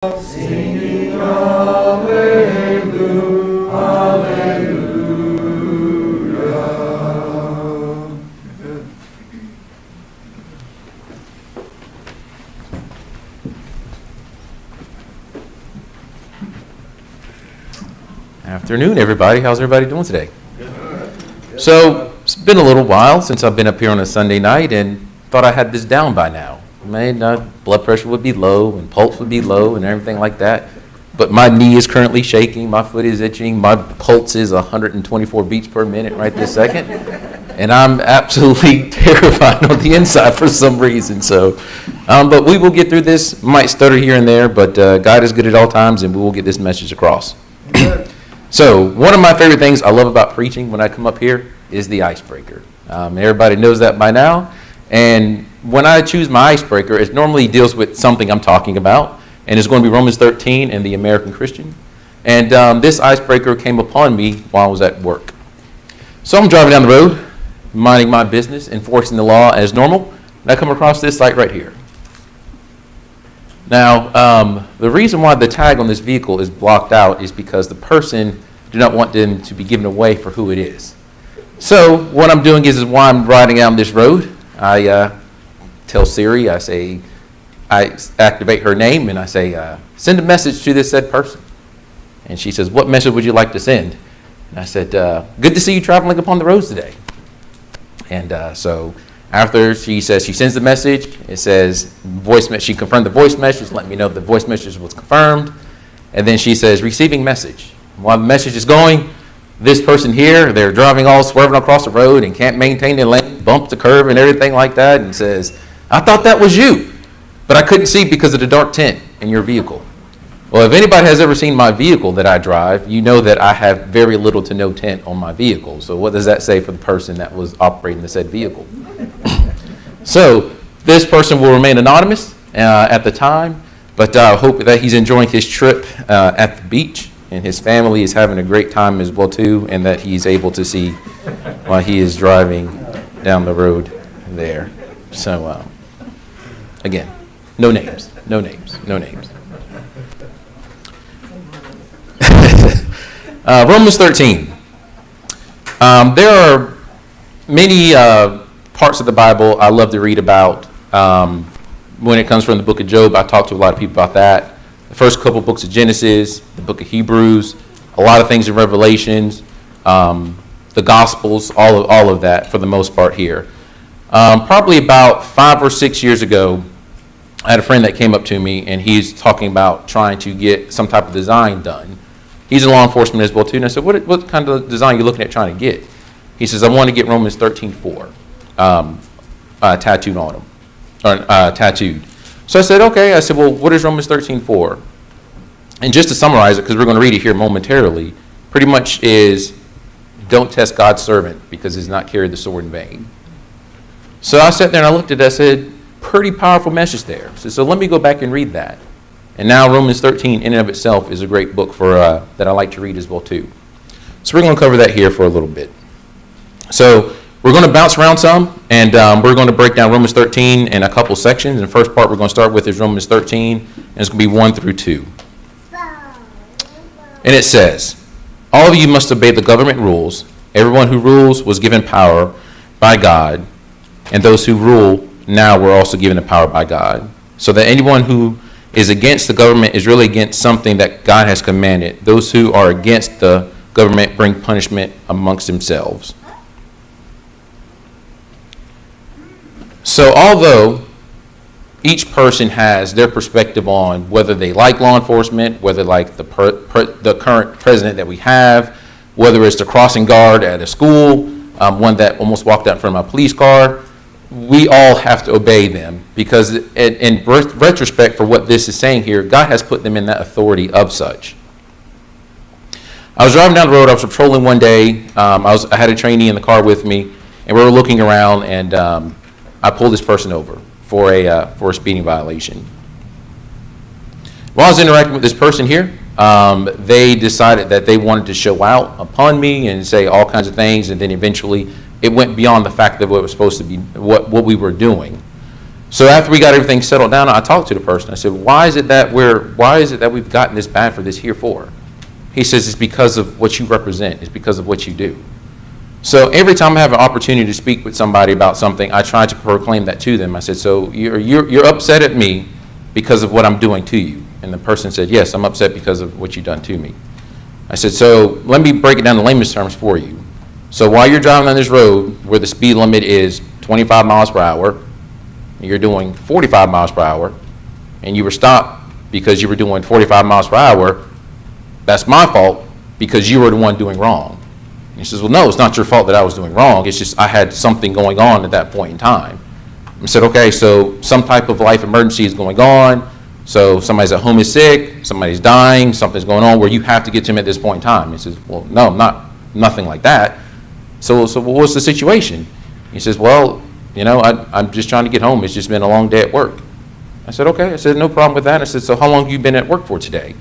Singing Hallelujah, Hallelujah. Afternoon, everybody. How's everybody doing today? So, it's been a little while since I've been up here on a Sunday night and thought I had this down by now. Blood pressure would be low and pulse would be low and everything like that. But my knee is currently shaking, my foot is itching, my pulse is 124 beats per minute right this second. And I'm absolutely terrified on the inside for some reason. So, but we will get through this. Might stutter here and there, but God is good at all times and we will get this message across. So, one of my favorite things I love about preaching when I come up here is the icebreaker. Everybody knows that by now. And when I choose my icebreaker, it normally deals with something I'm talking about. And it's going to be Romans 13 and the American Christian. And this icebreaker came upon me while I was at work. So I'm driving down the road, minding my business, enforcing the law as normal. And I come across this light right here. Now, the reason why the tag on this vehicle is blocked out is because the person do not want them to be given away for who it is. So what I'm doing is while I'm riding down this road, I tell Siri, I activate her name, and I say, send a message to this said person. And she says, what message would you like to send? And I said, good to see you traveling upon the roads today. And so after she says she sends the message, it says she confirmed the voice message, let me know the voice message was confirmed. And then she says, receiving message. While the message is going, this person here, they're driving all swerving across the road and can't maintain their lane, bumps the curve and everything like that, and says, I thought that was you, but I couldn't see because of the dark tint in your vehicle. Well, if anybody has ever seen my vehicle that I drive, you know that I have very little to no tint on my vehicle. So what does that say for the person that was operating the said vehicle? So this person will remain anonymous at the time, but I hope that he's enjoying his trip at the beach. And his family is having a great time as well, too, and that he's able to see while he is driving down the road there. So, again, no names. Romans 13. There are many parts of the Bible I love to read about. When it comes from the book of Job, I talk to a lot of people about that. The first couple books of Genesis, the book of Hebrews, a lot of things in Revelations, the Gospels, all of that for the most part here. Probably about 5 or 6 years ago, I had a friend that came up to me, and he's talking about trying to get some type of design done. He's in law enforcement as well, too. And I said, what kind of design are you looking at trying to get? He says, I want to get Romans 13:4 tattooed on him, or tattooed. So I said, okay. I said, well, what is Romans 13:4? And just to summarize it, because we're going to read it here momentarily, pretty much is, don't test God's servant because he's not carried the sword in vain. So I sat there and I looked at it, I said, pretty powerful message there. So let me go back and read that. And now Romans 13 in and of itself is a great book for that I like to read as well too. So we're going to cover that here for a little bit. So we're going to bounce around some, and we're going to break down Romans 13 in a couple sections. And the first part we're going to start with is Romans 13, and it's going to be 1 through 2. And it says, all of you must obey the government rules. Everyone who rules was given power by God, and those who rule now were also given the power by God. So that anyone who is against the government is really against something that God has commanded. Those who are against the government bring punishment amongst themselves. So although each person has their perspective on whether they like law enforcement, whether like the current president that we have, whether it's the crossing guard at a school, one that almost walked out in front of my police car, we all have to obey them because in retrospect for what this is saying here, God has put them in that authority of such. I was driving down the road, I was patrolling one day, I had a trainee in the car with me, and we were looking around, and I pulled this person over for a speeding violation. While I was interacting with this person here, they decided that they wanted to show out upon me and say all kinds of things, and then eventually it went beyond the fact that what was supposed to be what we were doing. So after we got everything settled down, I talked to the person. I said, why is it that we've gotten this bad for this here for? He says, it's because of what you represent. It's because of what you do. So every time I have an opportunity to speak with somebody about something, I try to proclaim that to them. I said, so you're upset at me because of what I'm doing to you. And the person said, yes, I'm upset because of what you've done to me. I said, so let me break it down in layman's terms for you. So while you're driving on this road where the speed limit is 25 miles per hour, you're doing 45 miles per hour, and you were stopped because you were doing 45 miles per hour, that's my fault because you were the one doing wrong. And he says, well, no, it's not your fault that I was doing wrong. It's just I had something going on at that point in time. I said, okay, so some type of life emergency is going on. So somebody's at home is sick, somebody's dying, something's going on where you have to get to him at this point in time. He says, well, no, nothing like that. So what's the situation? He says, well, I'm just trying to get home. It's just been a long day at work. I said, okay. I said, no problem with that. I said, so how long have you been at work for today?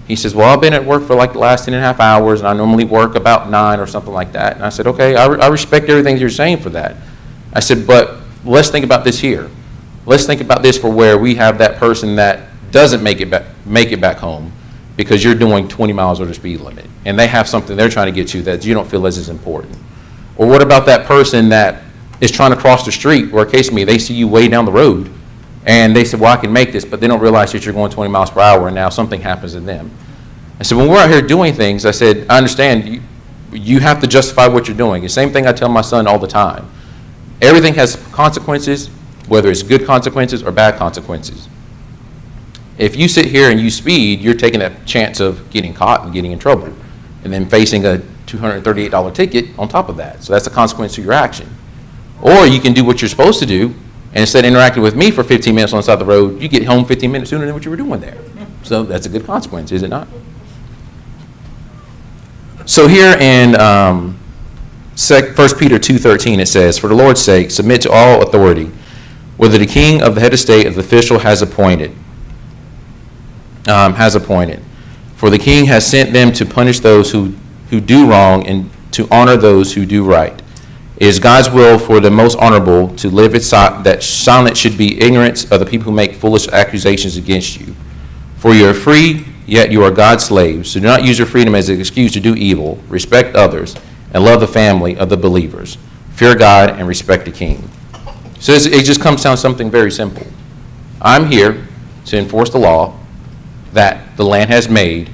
He says, well, I've been at work for like the last 10.5 hours, and I normally work about 9 or something like that. And I said, okay, I respect everything you're saying for that. I said, but let's think about this here. Let's think about this for where we have that person that doesn't make it back home because you're doing 20 miles over the speed limit, and they have something they're trying to get to that you don't feel as important. Or what about that person that is trying to cross the street, or case me, they see you way down the road, and they said, well, I can make this, but they don't realize that you're going 20 miles per hour, and now something happens to them. I said, when we're out here doing things, I said, I understand you have to justify what you're doing. The same thing I tell my son all the time. Everything has consequences, whether it's good consequences or bad consequences. If you sit here and you speed, you're taking that chance of getting caught and getting in trouble, and then facing a $238 ticket on top of that. So that's the consequence of your action. Or you can do what you're supposed to do, and instead of interacting with me for 15 minutes on the side of the road, you get home 15 minutes sooner than what you were doing there. So that's a good consequence, is it not? So here in 1 Peter 2:13, it says, for the Lord's sake, submit to all authority, whether the king of the head of state or the official has appointed. For the king has sent them to punish those who do wrong and to honor those who do right. It is God's will for the most honorable to live that silent should be ignorance of the people who make foolish accusations against you. For you are free, yet you are God's slaves. So do not use your freedom as an excuse to do evil. Respect others and love the family of the believers. Fear God and respect the king. So it just comes down to something very simple. I'm here to enforce the law that the land has made,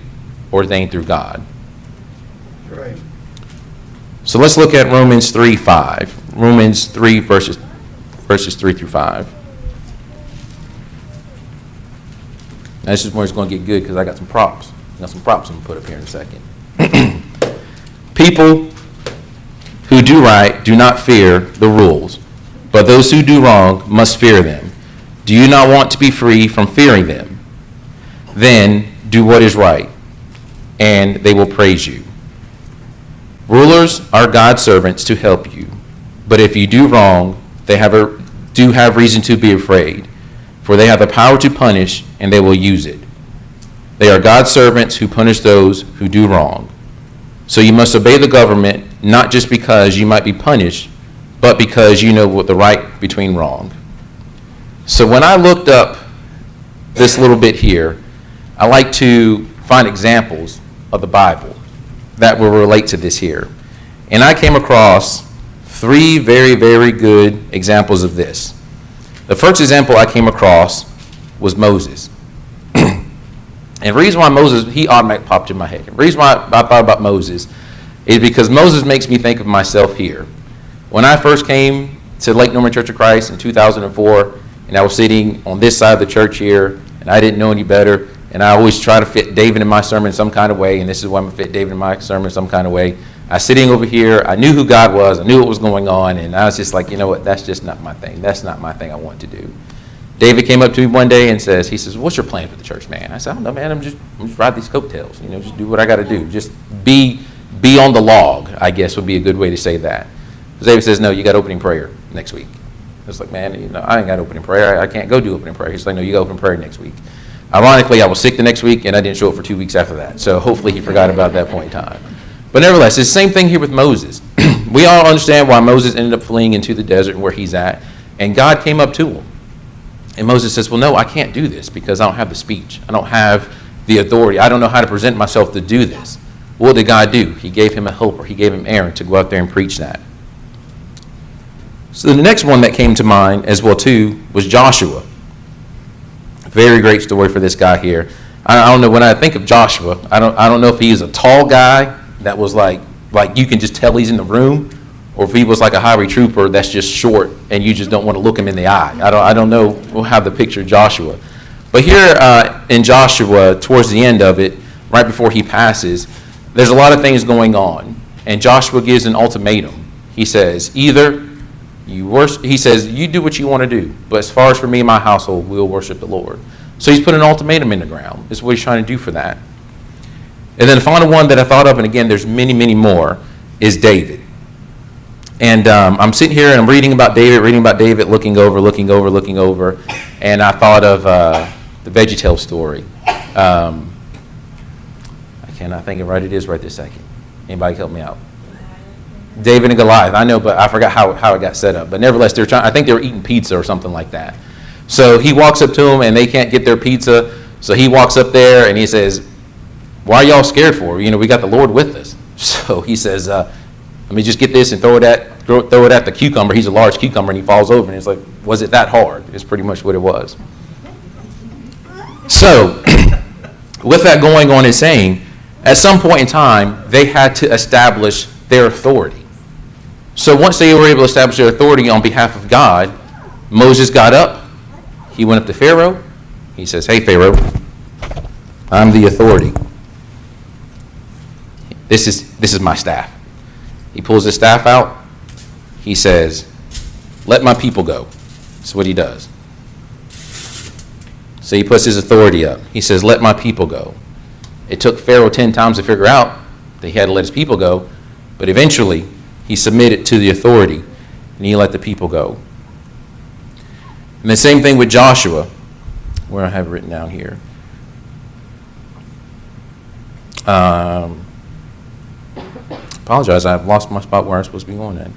ordained through God. Right. So let's look at Romans 3:5. Romans 3 verses 3 through 5. Now this is where it's going to get good because I got some props. I'm going to put up here in a second. People who do right do not fear the rules, but those who do wrong must fear them. Do you not want to be free from fearing them? Then do what is right, and they will praise you. Rulers are God's servants to help you, but if you do wrong, they do have reason to be afraid, for they have the power to punish, and they will use it. They are God's servants who punish those who do wrong. So you must obey the government, not just because you might be punished, but because you know what the right between wrong. So when I looked up this little bit here, I like to find examples of the Bible that will relate to this here. And I came across 3 very, very good examples of this. The first example I came across was Moses. And the reason why Moses, he automatically popped in my head. The reason why I thought about Moses is because Moses makes me think of myself here. When I first came to Lake Norman Church of Christ in 2004, and I was sitting on this side of the church here, and I didn't know any better, and I always try to fit David in my sermon some kind of way, and this is why I'm going to fit David in my sermon some kind of way. I was sitting over here, I knew who God was, I knew what was going on, and I was just like, you know what, that's just not my thing. That's not my thing I want to do. David came up to me one day and he says, what's your plan for the church, man? I said, I don't know, man, I'm just ride these coattails, just do what I got to do. Just be on the log, I guess would be a good way to say that. David says, no, you got opening prayer next week. I was like, man, I ain't got opening prayer. I can't go do opening prayer. He's like, no, you got opening prayer next week. Ironically, I was sick the next week, and I didn't show up for 2 weeks after that. So hopefully he forgot about that point in time. But nevertheless, it's the same thing here with Moses. We all understand why Moses ended up fleeing into the desert and where he's at. And God came up to him. And Moses says, well, no, I can't do this because I don't have the speech. I don't have the authority. I don't know how to present myself to do this. What did God do? He gave him a helper. He gave him Aaron to go out there and preach that. So the next one that came to mind as well, too, was Joshua. Very great story for this guy here. I don't know, when I think of Joshua, I don't know if he's a tall guy that was like you can just tell he's in the room, or if he was like a highway trooper that's just short and you just don't want to look him in the eye. I don't know how to picture Joshua. But here in Joshua, towards the end of it, right before he passes, there's a lot of things going on. And Joshua gives an ultimatum. He says, either he says, you do what you want to do, but as far as for me and my household, we'll worship the Lord. So he's put an ultimatum in the ground. This is what he's trying to do for that. And then the final one that I thought of, and again, there's many, many more, is David. And I'm sitting here and I'm reading about David, looking over, and I thought of the VeggieTales story. I cannot think of right. It is right this second. Anybody help me out? David and Goliath. I know, but I forgot how it got set up. But nevertheless, I think they were eating pizza or something like that. So he walks up to them and they can't get their pizza. So he walks up there and he says, why are y'all scared for? We got the Lord with us. So he says, let me just get this and throw it at the cucumber. He's a large cucumber and he falls over and it's like, was it that hard? It's pretty much what it was. So with that going on and saying, at some point in time, they had to establish their authority. So once they were able to establish their authority on behalf of God, Moses got up. He went up to Pharaoh. He says, hey, Pharaoh, I'm the authority. This is my staff. He pulls his staff out. He says, let my people go. That's what he does. So he puts his authority up. He says, let my people go. It took Pharaoh 10 times to figure out that he had to let his people go, but eventually he submitted to the authority and he let the people go. And the same thing with Joshua, where I have it written down here. Apologize, I've lost my spot where I'm supposed to be going at.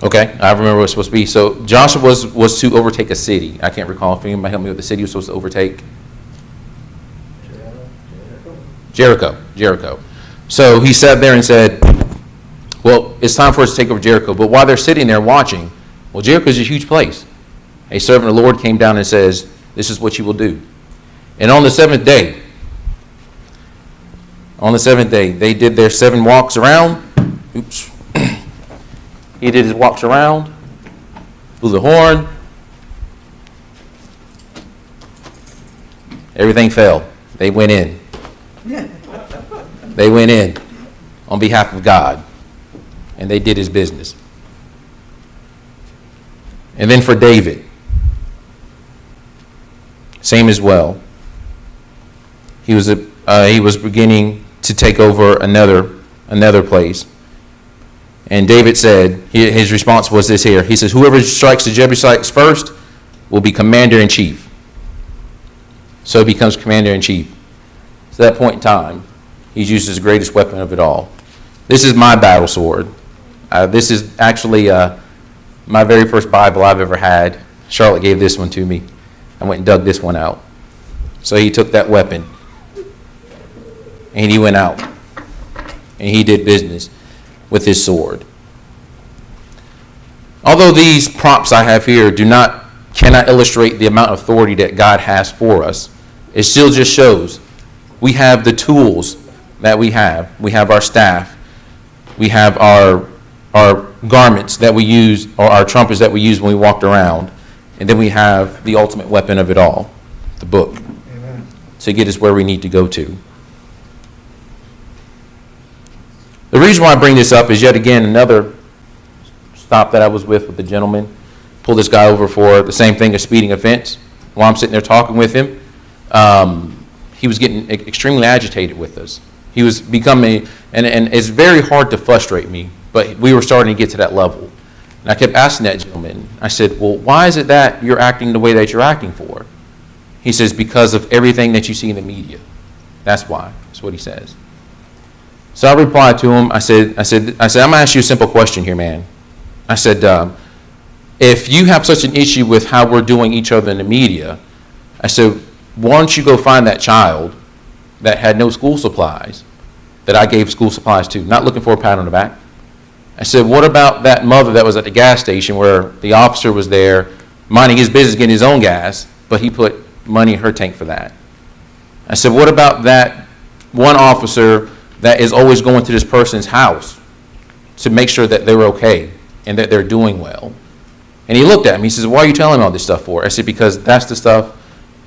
Okay, I remember what it was supposed to be. So Joshua was to overtake a city. I can't recall if anybody help me with the city he was supposed to overtake. Jericho. So he sat there and said, well, it's time for us to take over Jericho. But while they're sitting there watching, well, Jericho is a huge place. A servant of the Lord came down and says, this is what you will do. And on the seventh day, they did their 7 walks around. Oops. He did his walks around, blew the horn. Everything fell. They went in. They went in on behalf of God, and they did his business. And then for David, same as well. He was beginning to take over another place. And David said, his response was this here. He says, whoever strikes the Jebusites first will be commander-in-chief. So he becomes commander-in-chief. So at that point in time, he's used his greatest weapon of it all. This is my battle sword. This is actually my very first Bible I've ever had. Charlotte gave this one to me. I went and dug this one out. So he took that weapon and he went out and he did business with his sword. Although these prompts I have here cannot illustrate the amount of authority that God has for us, it still just shows we have the tools that we have. We have our staff. We have our garments that we use, or our trumpets that we use when we walked around. And then we have the ultimate weapon of it all, the book, Amen. to get us where we need to go to. The reason why I bring this up is yet again another stop that I was with the gentleman. Pulled this guy over for the same thing, a speeding offense. While I'm sitting there talking with him, he was getting extremely agitated with us. He was becoming, and it's very hard to frustrate me, but we were starting to get to that level. And I kept asking that gentleman, I said, well, why is it that you're acting the way that you're acting for? He says, because of everything that you see in the media. That's why. That's what he says. So I replied to him. I said, I'm going to ask you a simple question here, man. I said, if you have such an issue with how we're doing each other in the media, I said, why don't you go find that child that had no school supplies that I gave school supplies to, not looking for a pat on the back. I said, what about that mother that was at the gas station where the officer was there minding his business, getting his own gas, but he put money in her tank for that? I said, what about that one officer that is always going to this person's house to make sure that they're okay and that they're doing well? And he looked at me. He says, why are you telling me all this stuff for? I said, because that's the stuff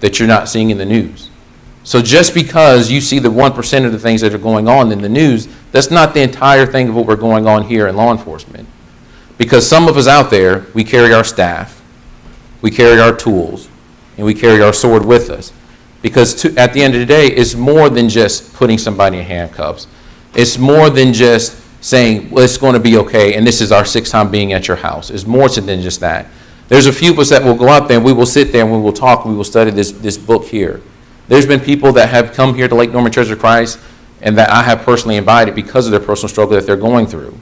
that you're not seeing in the news. So just because you see the 1% of the things that are going on in the news, that's not the entire thing of what we're going on here in law enforcement. Because some of us out there, we carry our staff, we carry our tools, and we carry our sword with us. Because at the end of the day, it's more than just putting somebody in handcuffs. It's more than just saying, well, it's going to be okay, and this is our 6th time being at your house. It's more than just that. There's a few of us that will go out there and we will sit there and we will talk and we will study this book here. There's been people that have come here to Lake Norman Church of Christ and that I have personally invited because of their personal struggle that they're going through.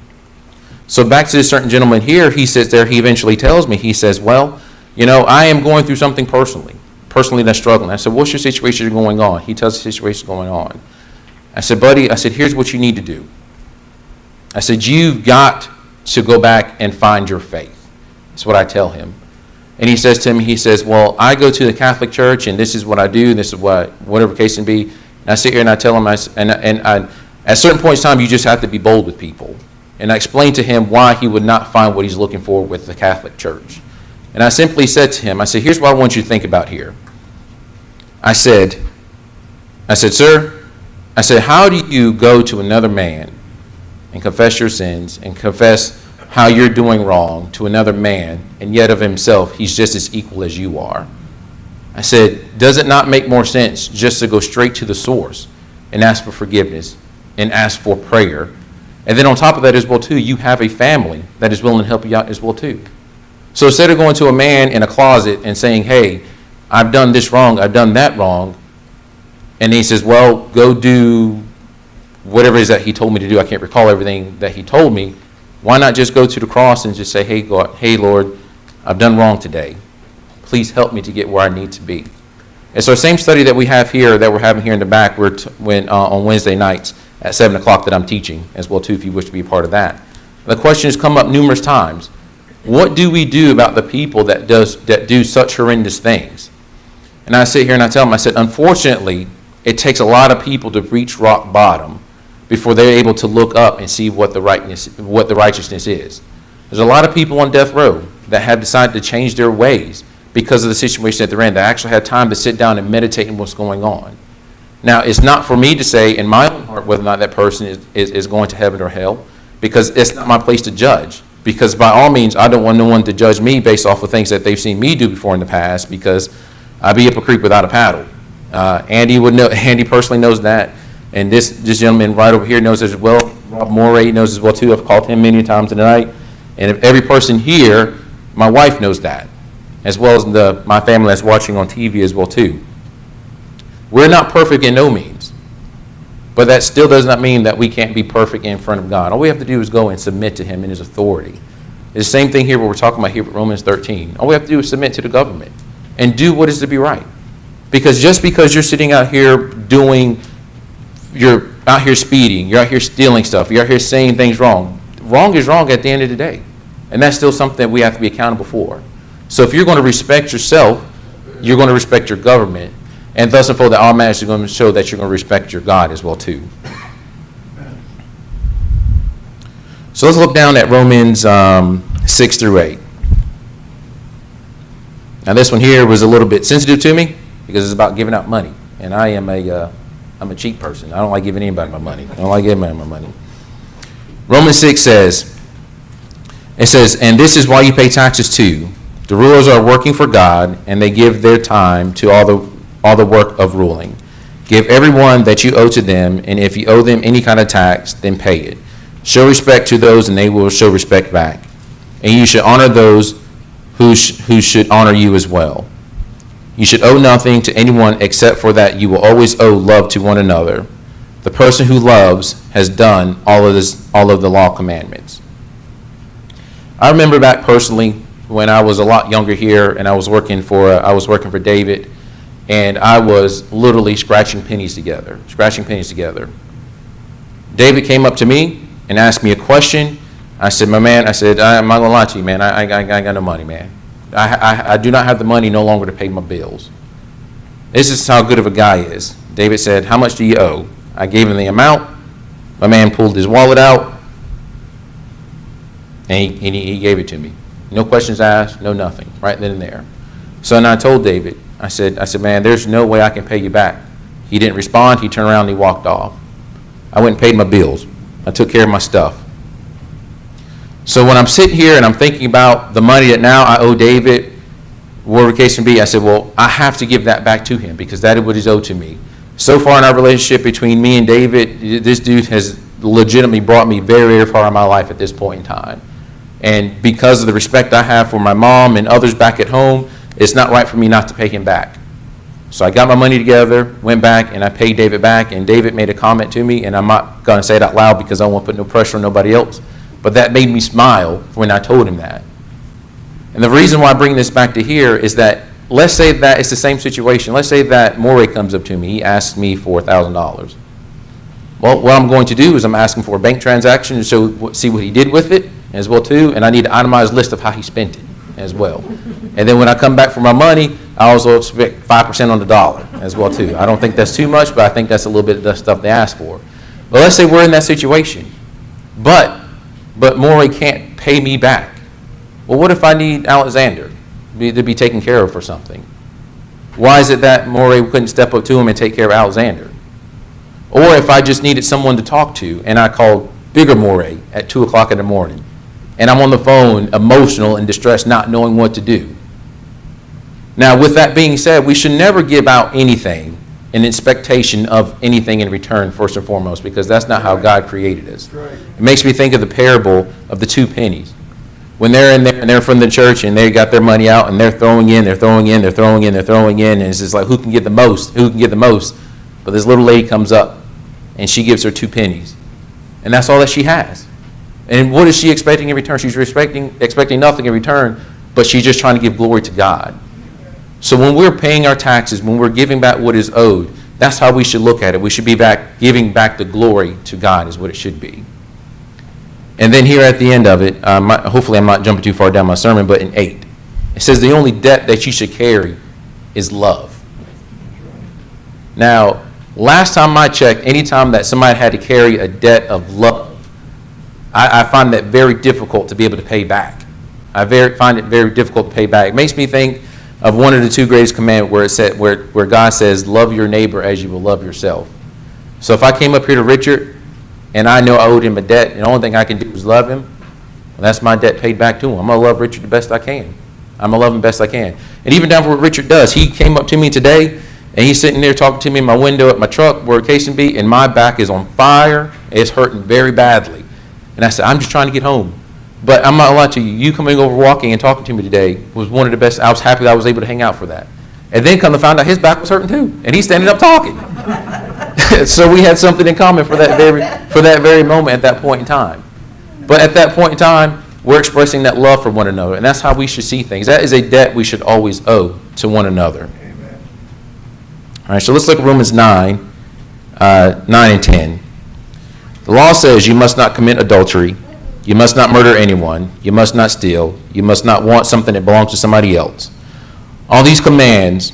So back to this certain gentleman here, he sits there, he eventually tells me, he says, well, you know, I am going through something personally that's struggling. I said, what's your situation going on? He tells the situation going on. I said, buddy, I said, here's what you need to do. I said, you've got to go back and find your faith. That's what I tell him. And he says to me, he says, well, I go to the Catholic Church, and this is what I do, and this is what, whatever case can be. And I sit here and I tell him, at certain points in time, you just have to be bold with people. And I explained to him why he would not find what he's looking for with the Catholic Church. And I simply said to him, I said, here's what I want you to think about here. I said, sir, I said, how do you go to another man and confess your sins and confess how you're doing wrong to another man, and yet of himself, he's just as equal as you are? I said, does it not make more sense just to go straight to the source and ask for forgiveness and ask for prayer? And then on top of that as well, too, you have a family that is willing to help you out as well, too. So instead of going to a man in a closet and saying, hey, I've done this wrong, I've done that wrong, and he says, well, go do whatever it is that he told me to do. I can't recall everything that he told me. Why not just go to the cross and just say, hey, God, hey, Lord, I've done wrong today. Please help me to get where I need to be. And so the same study that we have here, that we're having here in the back, on Wednesday nights at 7 o'clock that I'm teaching as well, too, if you wish to be a part of that. The question has come up numerous times. What do we do about the people that do such horrendous things? And I sit here and I tell them, I said, unfortunately, it takes a lot of people to reach rock bottom before they're able to look up and see what the righteousness is. There's a lot of people on death row that have decided to change their ways because of the situation that they're in. They actually had time to sit down and meditate on what's going on. Now, it's not for me to say in my own heart whether or not that person is going to heaven or hell, because it's not my place to judge. Because by all means, I don't want no one to judge me based off of things that they've seen me do before in the past, because I'd be up a creek without a paddle. Andy would know. Andy personally knows that. And this gentleman right over here knows as well. Rob Moray knows as well, too. I've called him many times tonight. And if every person here, my wife knows that, as well as my family that's watching on TV as well, too. We're not perfect in no means. But that still does not mean that we can't be perfect in front of God. All we have to do is go and submit to him in his authority. It's the same thing here what we're talking about here with Romans 13. All we have to do is submit to the government and do what is to be right. Because just because you're sitting out here you're out here speeding, you're out here stealing stuff, you're out here saying things wrong. Wrong is wrong at the end of the day. And that's still something that we have to be accountable for. So if you're going to respect yourself, you're going to respect your government, and thus and for that automatically going to show that you're going to respect your God as well, too. So let's look down at Romans 6 through 8. Now this one here was a little bit sensitive to me because it's about giving out money. And I'm a cheap person. I don't like giving anybody my money. I don't like giving anybody my money. Romans 6 says, and this is why you pay taxes too. The rulers are working for God, and they give their time to all the work of ruling. Give everyone that you owe to them, and if you owe them any kind of tax, then pay it. Show respect to those, and they will show respect back. And you should honor those who should honor you as well. You should owe nothing to anyone except for that you will always owe love to one another. The person who loves has done all of the law commandments. I remember back personally when I was a lot younger here, and I was working for David, and I was literally scratching pennies together. David came up to me and asked me a question. I said, my man, I'm not gonna lie to you, man. I got no money, man. I do not have the money no longer to pay my bills. This is how good of a guy he is. David said, how much do you owe? I gave him the amount. My man pulled his wallet out, and he gave it to me. No questions asked, no nothing, right then and there. So then I told David, I said, man, there's no way I can pay you back. He didn't respond. He turned around and he walked off. I went and paid my bills. I took care of my stuff. So when I'm sitting here and I'm thinking about the money that now I owe David, whatever the case may be, I said, well, I have to give that back to him because that is what he's owed to me. So far in our relationship between me and David, this dude has legitimately brought me very, very far in my life at this point in time. And because of the respect I have for my mom and others back at home, it's not right for me not to pay him back. So I got my money together, went back, and I paid David back. And David made a comment to me, and I'm not going to say it out loud because I don't want to put no pressure on nobody else. But that made me smile when I told him that. And the reason why I bring this back to here is that let's say that it's the same situation. Let's say that Morey comes up to me. He asks me for $1,000. Well, what I'm going to do is I'm asking for a bank transaction to see what he did with it as well too, and I need an itemized list of how he spent it as well. And then when I come back for my money, I also expect 5% on the dollar as well too. I don't think that's too much, but I think that's a little bit of the stuff they ask for. But let's say we're in that situation, but Morey can't pay me back. Well, what if I need Alexander to be taken care of for something? Why is it that Morey couldn't step up to him and take care of Alexander? Or if I just needed someone to talk to and I called bigger Morey at 2 o'clock in the morning and I'm on the phone emotional and distressed not knowing what to do. Now with that being said, we should never give out anything in expectation of anything in return first and foremost because that's not how God created us. It makes me think of the parable of the 2 pennies. When they're in there and they're from the church and they got their money out and they're throwing in, and it's just like who can get the most, But this little lady comes up and she gives her 2 pennies. And that's all that she has. And what is she expecting in return? She's expecting nothing in return, but she's just trying to give glory to God. So when we're paying our taxes, when we're giving back what is owed, that's how we should look at it. We should be giving back the glory to God is what it should be. And then here at the end of it, hopefully I'm not jumping too far down my sermon, but in 8, it says the only debt that you should carry is love. Now, last time I checked, anytime that somebody had to carry a debt of love, I find that very difficult to be able to pay back. I find it very difficult to pay back. It makes me think of one of the 2 greatest commandments where God says, love your neighbor as you will love yourself. So if I came up here to Richard and I know I owed him a debt and the only thing I can do is love him, well, that's my debt paid back to him. I'm going to love Richard the best I can. I'm going to love him best I can. And even down to what Richard does, he came up to me today and he's sitting there talking to me in my window at my truck where a case can be, and my back is on fire. It's hurting very badly. And I said, I'm just trying to get home. But I'm not going to lie to you. You coming over, walking, and talking to me today was one of the best. I was happy that I was able to hang out for that. And then come to find out his back was hurting too. And he's standing up talking. So we had something in common for that very moment at that point in time. But at that point in time, we're expressing that love for one another. And that's how we should see things. That is a debt we should always owe to one another. Amen. All right, so let's look at Romans 9 and 10. The law says you must not commit adultery. You must not murder anyone. You must not steal. You must not want something that belongs to somebody else. All these commands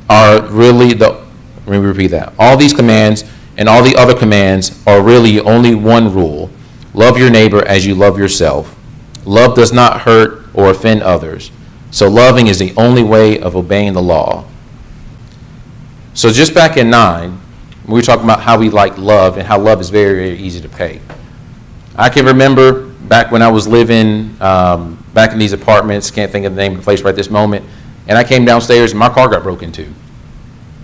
are really let me repeat that. All these commands and all the other commands are really only one rule. Love your neighbor as you love yourself. Love does not hurt or offend others. So loving is the only way of obeying the law. So just back in 9, we were talking about how we like love and how love is very, very easy to pay. I can remember back when I was living back in these apartments, can't think of the name of the place right this moment, and I came downstairs and my car got broken into.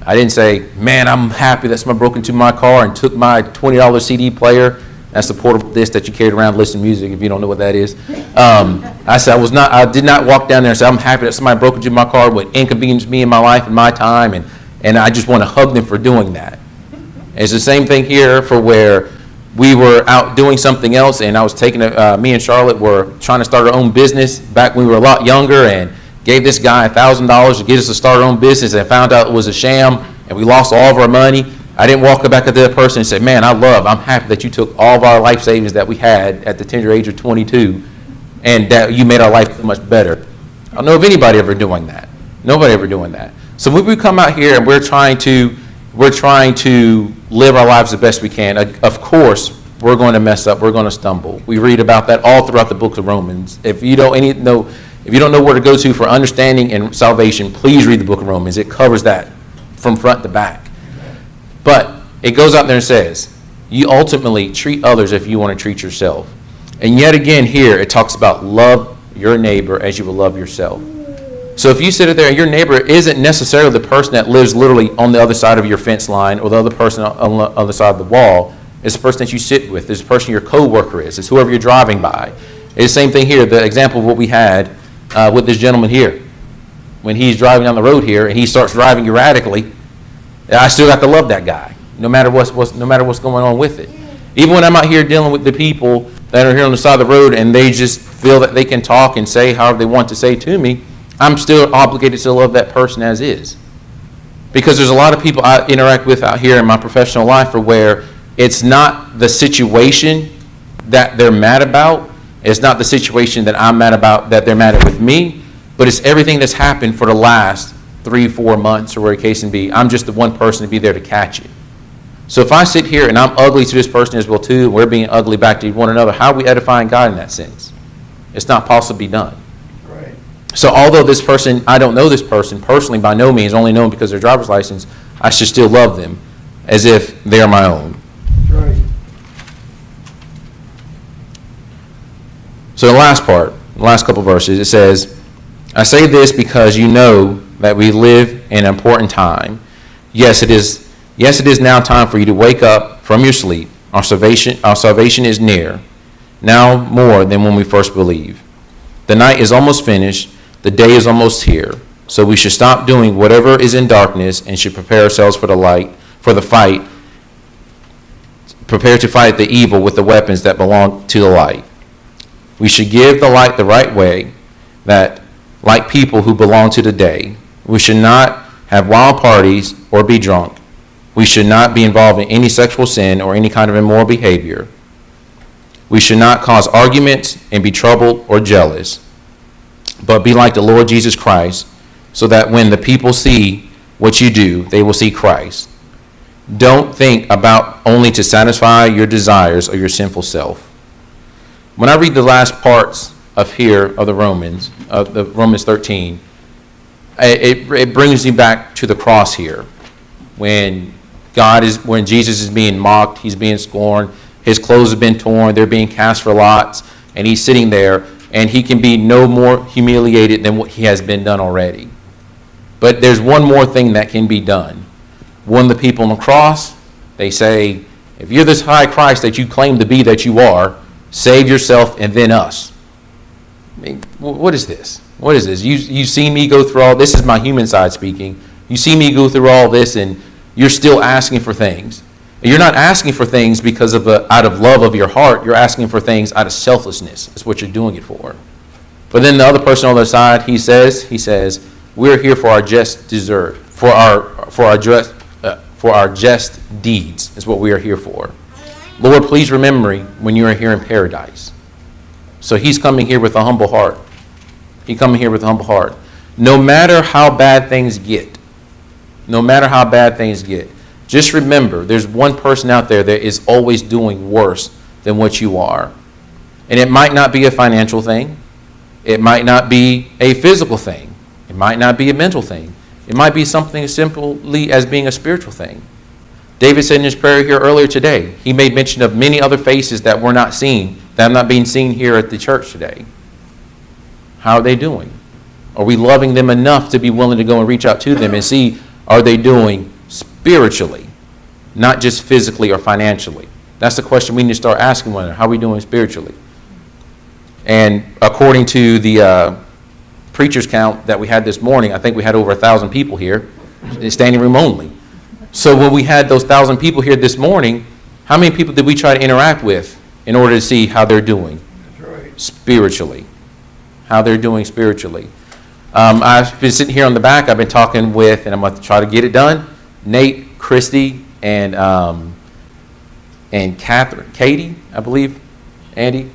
I didn't say, man, I'm happy that someone broke into my car and took my $20 CD player. That's the portable disc that you carried around to listen to music if you don't know what that is. I did not walk down there and say, I'm happy that somebody broke into my car, would inconvenience me in my life and my time, and I just want to hug them for doing that. It's the same thing here for where we were out doing something else, and I was taking me and Charlotte were trying to start our own business back when we were a lot younger, and gave this guy $1,000 to get us to start our own business, and found out it was a sham, and we lost all of our money. I didn't walk back at the other person and say, man, I'm happy that you took all of our life savings that we had at the tender age of 22, and that you made our life so much better. I don't know of anybody ever doing that. Nobody ever doing that. So when we come out here and we're trying to live our lives the best we can, of course, we're going to mess up. We're going to stumble. We read about that all throughout the book of Romans. If you don't know where to go to for understanding and salvation, please read the book of Romans. It covers that from front to back. But it goes out there and says, you ultimately treat others if you want to treat yourself. And yet again here, it talks about love your neighbor as you will love yourself. So if you sit there and your neighbor isn't necessarily the person that lives literally on the other side of your fence line or the other person on the other side of the wall, it's the person that you sit with. It's the person your coworker is. It's whoever you're driving by. It's the same thing here. The example of what we had with this gentleman here. When he's driving down the road here and he starts driving erratically, I still have to love that guy, no matter what's going on with it. Even when I'm out here dealing with the people that are here on the side of the road and they just feel that they can talk and say however they want to say to me, I'm still obligated to love that person as is. Because there's a lot of people I interact with out here in my professional life where it's not the situation that they're mad about. It's not the situation that I'm mad about that they're mad at with me, but it's everything that's happened for the last 3-4 months or whatever the case may be. I'm just the one person to be there to catch it. So if I sit here and I'm ugly to this person as well too, and we're being ugly back to one another, how are we edifying God in that sense? It's not possible to be done. Right. So although this person, I don't know this person personally by no means, only know them because of their driver's license, I should still love them as if they are my own. Right. So the last part, the last couple verses, it says, I say this because you know that we live in an important time. Yes, it is now time for you to wake up from your sleep. Our salvation is near, now more than when we first believed. The night is almost finished. The day is almost here. So we should stop doing whatever is in darkness and should prepare ourselves for the fight. Prepare to fight the evil with the weapons that belong to the light. We should give the light the right way, that like people who belong to the day. We should not have wild parties or be drunk. We should not be involved in any sexual sin or any kind of immoral behavior. We should not cause arguments and be troubled or jealous, but be like the Lord Jesus Christ, so that when the people see what you do, they will see Christ. Don't think about only to satisfy your desires or your sinful self. When I read the last parts of here of the Romans 13, it brings me back to the cross here, when Jesus is being mocked, he's being scorned, his clothes have been torn, they're being cast for lots, and he's sitting there, and he can be no more humiliated than what he has been done already. But there's one more thing that can be done. One of the people on the cross, they say, if you're this high Christ that you claim to be that you are, save yourself and then us. I mean, what is this? What is this? You see me go through all this. Is my human side speaking. You see me go through all this, and you're still asking for things. And you're not asking for things because of out of love of your heart. You're asking for things out of selflessness. That's what you're doing it for. But then the other person on the other side, he says, we're here for our just desert, for our just deeds is what we are here for. Lord, please remember me when you are here in paradise. So he's coming here with a humble heart. He's coming here with a humble heart. No matter how bad things get, just remember there's one person out there that is always doing worse than what you are. And it might not be a financial thing. It might not be a physical thing. It might not be a mental thing. It might be something as simply as being a spiritual thing. David said in his prayer here earlier today, he made mention of many other faces that were not seen, that are not being seen here at the church today. How are they doing? Are we loving them enough to be willing to go and reach out to them and see, are they doing spiritually, not just physically or financially? That's the question we need to start asking one another. How are we doing spiritually? And according to the preacher's count that we had this morning, I think we had over 1,000 people here, standing room only. So when we had those 1,000 people here this morning, how many people did we try to interact with in order to see how they're doing? That's right. Spiritually. How they're doing spiritually. I've been sitting here on the back. I've been talking with, and I'm going to try to get it done, Nate, Christy, and Catherine, Katie, I believe, Andy,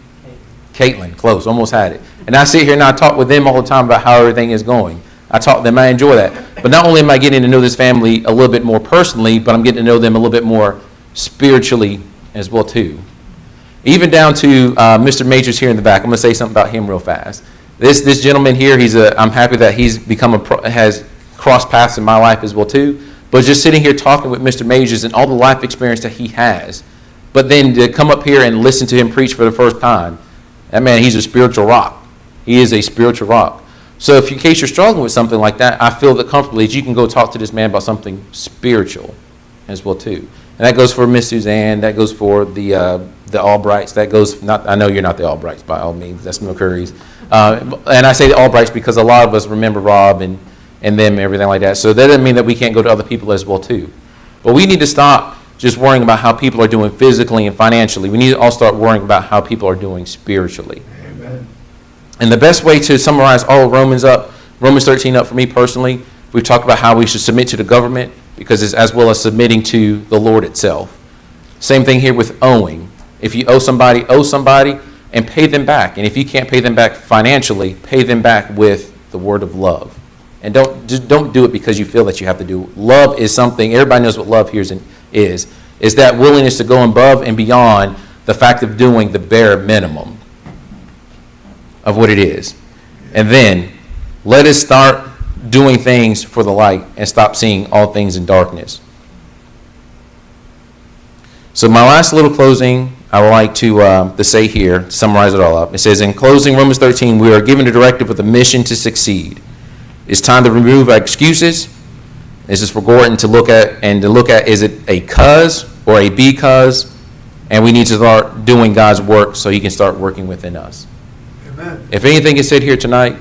Caitlin, close, almost had it. And I sit here and I talk with them all the time about how everything is going. I talk to them, I enjoy that. But not only am I getting to know this family a little bit more personally, but I'm getting to know them a little bit more spiritually as well too. Even down to Mr. Majors here in the back. I'm going to say something about him real fast. This gentleman here, I'm happy that he's has crossed paths in my life as well too. But just sitting here talking with Mr. Majors and all the life experience that he has, but then to come up here and listen to him preach for the first time, that man, he's a spiritual rock. He is a spiritual rock. So in case you're struggling with something like that, I feel that comfortably that you can go talk to this man about something spiritual as well too. And that goes for Miss Suzanne. That goes for the Albrights. That goes not. I know you're not the Albrights by all means. That's McCurry's. And I say the Albrights because a lot of us remember Rob and them and everything like that. So that doesn't mean that we can't go to other people as well too. But we need to stop just worrying about how people are doing physically and financially. We need to all start worrying about how people are doing spiritually. Amen. And the best way to summarize all of Romans 13 up for me personally, we've talked about how we should submit to the government because it's as well as submitting to the Lord itself. Same thing here with owing. If you owe somebody and pay them back. And if you can't pay them back financially, pay them back with the word of love. And don't do it because you feel that you have to do it. Love is something, everybody knows what love here is that willingness to go above and beyond the fact of doing the bare minimum of what it is. And then let us start doing things for the light and stop seeing all things in darkness. So my last little closing, I would like to say here, to summarize it all up. It says, in closing, Romans 13, we are given a directive with a mission to succeed. It's time to remove our excuses. This is for Gordon to look at, is it a cause or a because? And we need to start doing God's work so he can start working within us. Amen. If anything is said here tonight,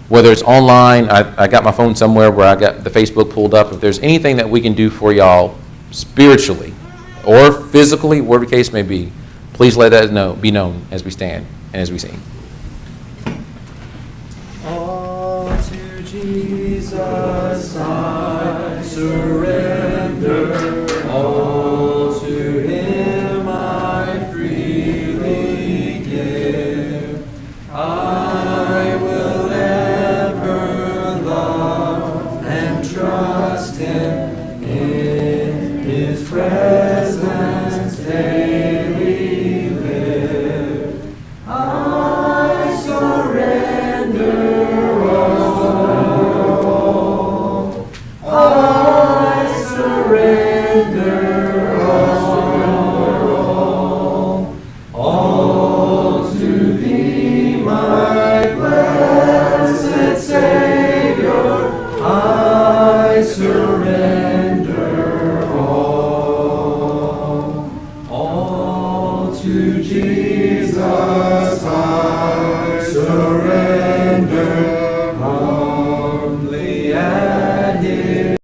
whether it's online, I got my phone somewhere where I got the Facebook pulled up. If there's anything that we can do for y'all spiritually or physically, whatever the case may be, please let that be known as we stand and as we sing. All to Jesus I surrender, all to him I freely give. I will ever love and trust him in his presence daily live. I surrender all. I surrender all to thee, my blessed Savior. I surrender all to Jesus.